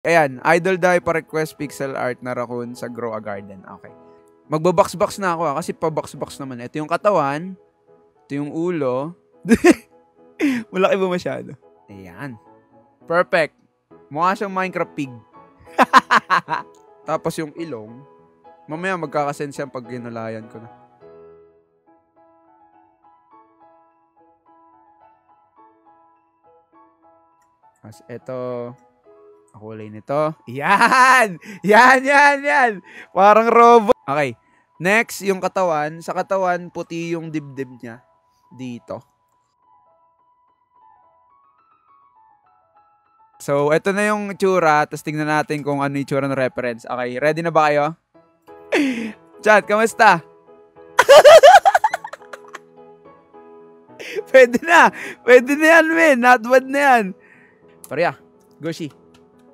Ayan, Idol Die pa request pixel art na raccoon sa Grow a Garden. Okay. Magbabox-box na ako kasi pa-box-box naman. Ito yung katawan. Ito yung ulo. Malaki ba masyado? Ayan. Perfect. Mukha siyang Minecraft pig. Tapos yung ilong. Mamaya magkakasense yan pag ginalayan ko na. Tapos ito. Kulay nito. Yan! Yan! Parang robot. Okay. Next, yung katawan. Sa katawan, puti yung dibdib niya. Dito. So, ito na yung itsura. Tapos tingnan natin kung ano yung itsura ng reference. Okay, ready na ba kayo? Chat, kamusta? Pwede na. Pwede na yan, men. Not bad na yan. Pariya, Goshi.